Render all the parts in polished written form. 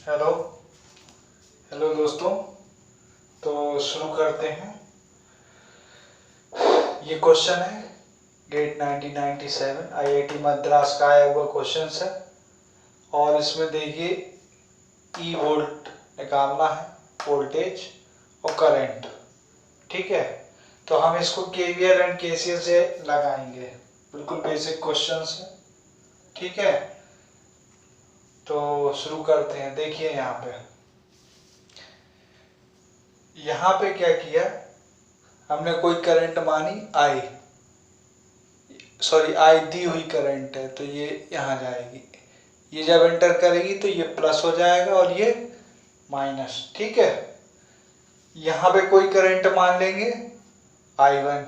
Hello hello दोस्तों। तो शुरू करते हैं। ये क्वेश्चन है गेट 1997 आईआईटी मद्रास का आया हुआ क्वेश्चन है और इसमें देखिए ई वोल्ट निकालना है, वोल्टेज और करंट। ठीक है, तो हम इसको केवीएल एंड केसीएल से लगाएंगे। बिल्कुल बेसिक क्वेश्चन है। ठीक है, तो शुरू करते हैं। देखिए यहाँ पे क्या किया हमने, कोई करंट मानी आई दी हुई करंट है, तो ये यहाँ जाएगी। ये जब एंटर करेगी तो ये प्लस हो जाएगा और ये माइनस। ठीक है, यहाँ पे कोई करंट मान लेंगे I1।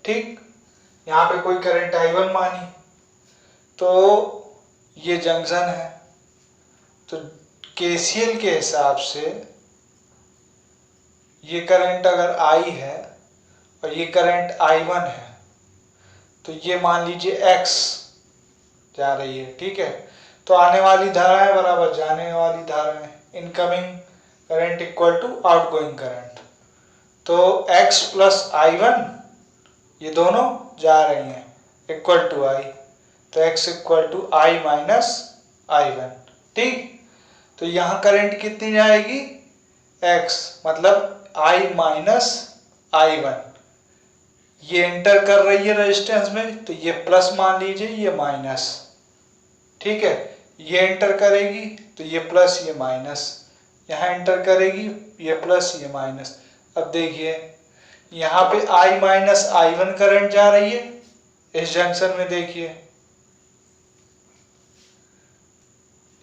ठीक, यहाँ पे कोई करंट I1 मानी, तो ये जंक्शन है। तो केसीएल के हिसाब से ये करंट अगर I है और ये करंट I1 है, तो ये मान लीजिए X जा रही है। ठीक है, तो आने वाली धाराएं बराबर जाने वाली धाराएं, incoming current equal to outgoing current. तो X प्लस I1 ये दोनों जा रही हैं इक्वल टू I, तो X equal to I minus I1। ठीक, तो यहाँ करंट कितनी जाएगी X, मतलब I माइनस I1। ये एंटर कर रही है रेजिस्टेंस में, तो ये प्लस मान लीजिए, ये माइनस। ठीक है, ये एंटर करेगी तो ये प्लस ये माइनस, यहाँ एंटर करेगी ये प्लस ये माइनस। अब देखिए यहाँ पे I माइनस I1 करंट जा रही है इस जंक्शन में। देखिए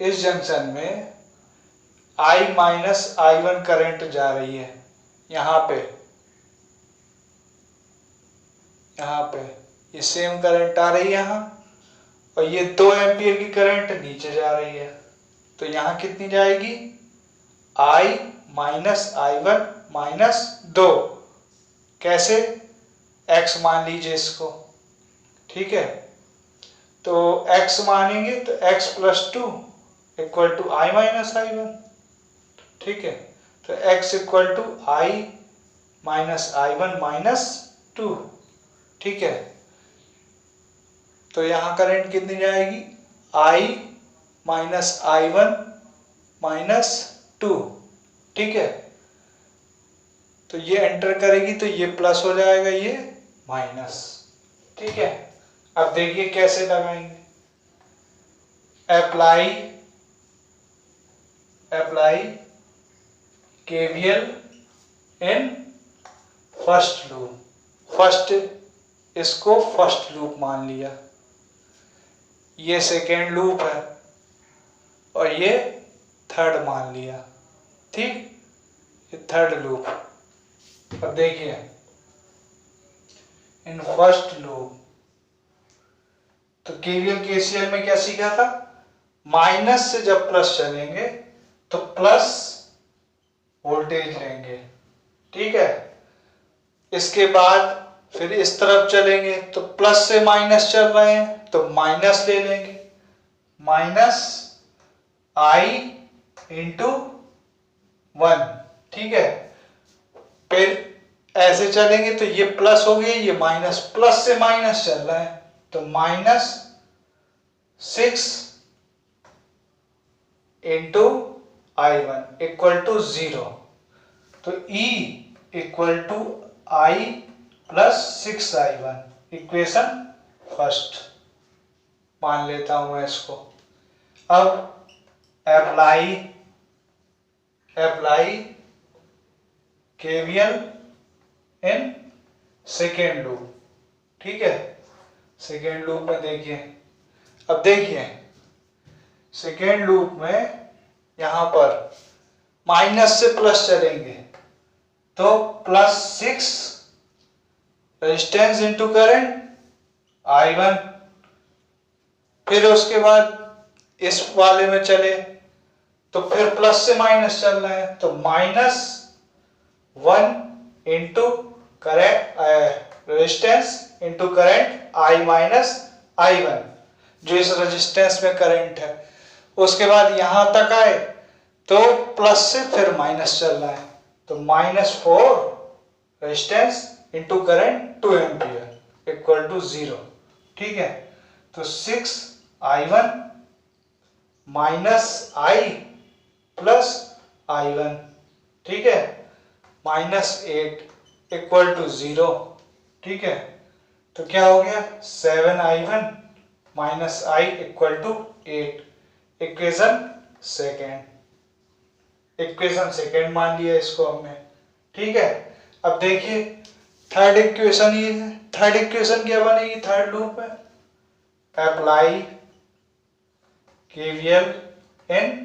इस जंक्शन में I माइनस I1 करंट जा रही है। यहाँ पे ये सेम करंट आ रही है यहाँ, और ये 2 एम्पियर की करंट नीचे जा रही है। तो यहाँ कितनी जाएगी I माइनस I1 माइनस 2। कैसे, X मान लीजिए इसको। ठीक है, तो X मानेंगे तो X plus 2 equal to I minus I1। ठीक है, तो X equal to I minus I1 minus 2। ठीक है, तो यहाँ करंट कितनी जाएगी I माइनस I1 माइनस 2। ठीक है, तो ये एंटर करेगी तो ये प्लस हो जाएगा, ये माइनस। ठीक है, अब देखिए कैसे लगाएंगे। Apply KVL in first loop. इसको फर्स्ट लूप मान लिया, ये सेकेंड लूप है और ये थर्ड मान लिया। ठीक, ये थर्ड लूप। अब देखिए इन फर्स्ट लूप, तो केवीएल केसीएल में क्या सीखा था, माइनस से जब प्लस चलेंगे तो प्लस वोल्टेज लेंगे। ठीक है, इसके बाद फिर इस तरफ चलेंगे तो प्लस से माइनस चल रहे हैं तो माइनस ले लेंगे, माइनस I इंटू 1। ठीक है, फिर ऐसे चलेंगे तो ये प्लस हो गया, ये माइनस, प्लस से माइनस चल रहा है तो minus 6 into I1 equal to 0। तो E equal to I plus 6I1, equation first मान लेता हूं मैं इसको। अब apply KVL in second loop. ठीक है, सेकेंड लूप में देखिए, अब देखिए सेकेंड लूप में यहां पर माइनस से प्लस चलेंगे तो plus 6 resistance into current I1। फिर उसके बाद इस वाले में चले तो फिर प्लस से माइनस चल रहा है तो minus 1 into current resistance into current I minus I1, जो इस रेजिस्टेंस में करंट है। उसके बाद यहां तक आए तो प्लस से फिर माइनस चल रहा है, तो -4 resistance into current 2 ampere equal to 0। ठीक है, तो 6i1 माइनस आई प्लस i1, ठीक है, -8 इक्वल टू 0। ठीक है, तो क्या हो गया 7i1 minus I equal to 8। Equation second मान लिया इसको हमने। ठीक है, अब देखिए थर्ड इक्वेशन ये है। थर्ड इक्वेशन क्या बनेगी थर्ड लूप में? Apply KVL in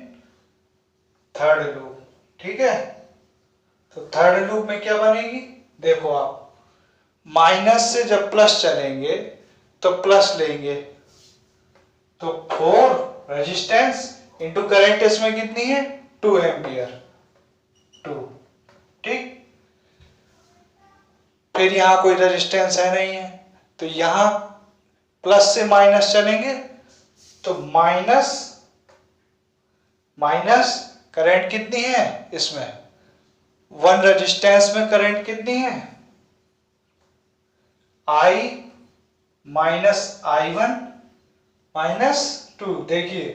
third loop. ठीक है, तो थर्ड लूप में क्या बनेगी, देखो आप माइनस से जब प्लस चलेंगे तो प्लस लेंगे, तो 4 रेजिस्टेंस इंटू करंट इसमें कितनी है 2 एम्पियर 2। ठीक, फिर यहां कोई रेजिस्टेंस है नहीं है, तो यहां प्लस से माइनस चलेंगे तो माइनस करंट कितनी है इसमें 1 रेजिस्टेंस में करंट कितनी है I माइनस I1 माइनस 2। देखिए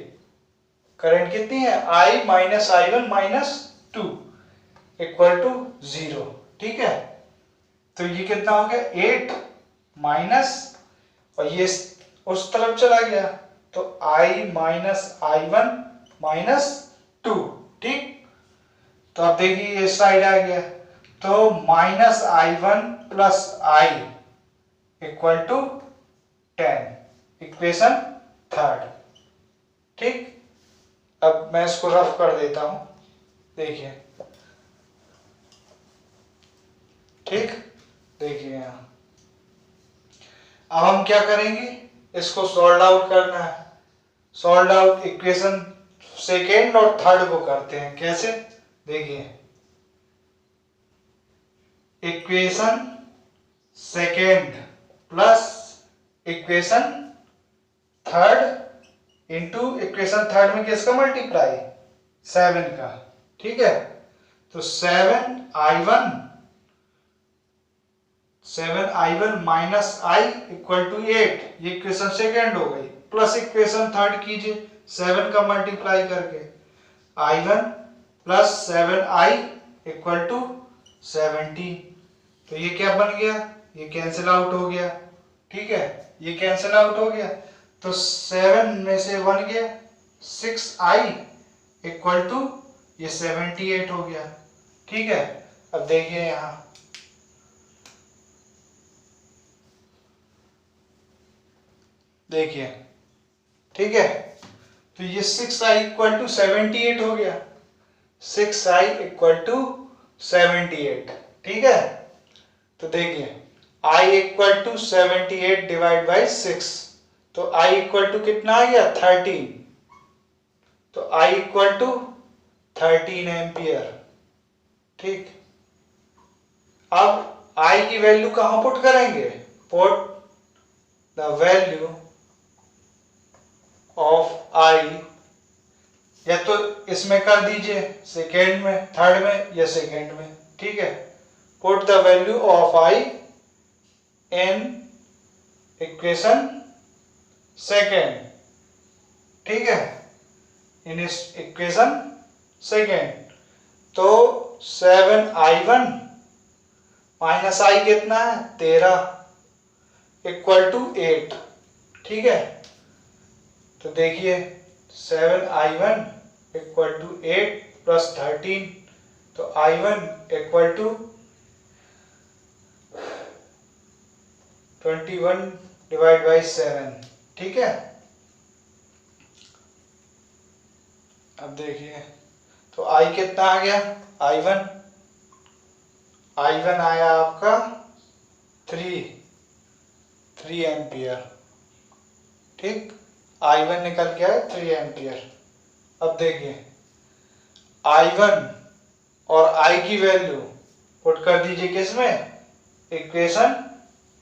करंट कितनी है I minus I1 minus 2 equal to 0। ठीक है, तो ये कितना हो गया 8 माइनस, और ये उस तरफ चला गया तो I माइनस I1 माइनस 2। ठीक, तो अब देखिए ये साइड आ गया, तो minus I1 plus I equal to 10, equation third. ठीक, अब मैं इसको रफ कर देता हूं, देखिए। ठीक, देखिए यहां अब हम क्या करेंगे, इसको सॉल्व आउट करना है। सॉल्व आउट इक्वेशन सेकेंड और थर्ड को करते हैं, कैसे देखिए। Equation second plus equation third into equation third में किसका मल्टीप्लाई 7 का। ठीक है, तो 7i1 minus I equal to 8, ये इक्वेशन सेकेंड हो गई, प्लस इक्वेशन थर्ड कीजिए 7 का मल्टीप्लाई करके i1 plus 7i equal to 17। तो ये क्या बन गया, ये कैंसिल आउट हो गया। ठीक है, ये कैंसिल आउट हो गया, तो 7 में से 1 गया 6i इक्वल टू ये 78 हो गया। ठीक है, अब देखिए यहां देखिए। ठीक है, तो ये 6i इक्वल टू 78 हो गया, 6i इक्वल टू 78। ठीक है, तो देखिए i equal to 78 divide by 6, तो i इक्वल टू कितना आ गया 13, तो i इक्वल टू 13 एम्पियर। ठीक, अब i की वैल्यू कहां पुट करेंगे, put the value of i, या तो इसमें कर दीजिए सेकेंड में, थर्ड में या सेकेंड में। ठीक है, put the value of i in equation second. ठीक है, इन इक्वेशन सेकेंड, तो 7i1 माइनस आई कितना है 13 इक्वल टू 8। ठीक है, तो देखिए 7i1 इक्वल टू 8 प्लस 13, तो i1 equal to 21 divide by 7। ठीक है, अब देखिए तो i कितना आ गया i1 आया आपका 3 एम्पियर। ठीक, i1 निकल के आया 3 एम्पियर। अब देखिए i1 और i की वैल्यू पुट कर दीजिए किसमें, इक्वेशन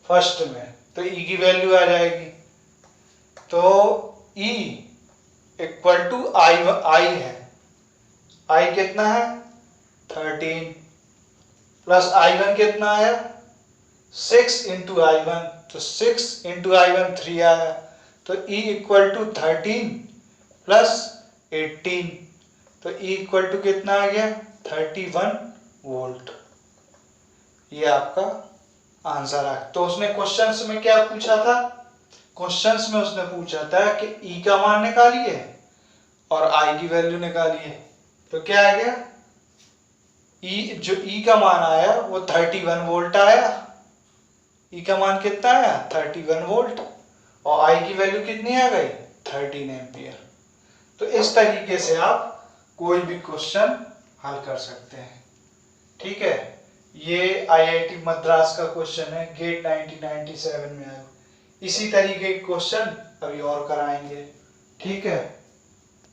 फर्स्ट में, तो e की वैल्यू आ जाएगी, तो e इक्वल टू आई है, आई कितना है 13 प्लस I1 कितना आया 6 इंटू I1, तो 6 इंटू I1 3 आया, तो E इक्वल टू 13 प्लस 18, तो E इक्वल टू कितना आ गया 31 वोल्ट। ये आपका आंसर है। तो उसने क्वेश्चंस में क्या पूछा था, क्वेश्चंस में उसने पूछा था कि E का मान निकालिए और I की वैल्यू निकालिए। तो क्या आ गया जो E का मान आया वो 31 वोल्ट आया। E का मान कितना आया 31 वोल्ट और I की वैल्यू कितनी आ गई 13 एम्पियर। तो इस तरीके से आप कोई भी क्वेश्चन हल कर सकते हैं। ठीक है, ये IIT मद्रास का क्वेश्चन है, गेट 1997 में आया। इसी तरीके के क्वेश्चन अभी और कराएंगे। ठीक है।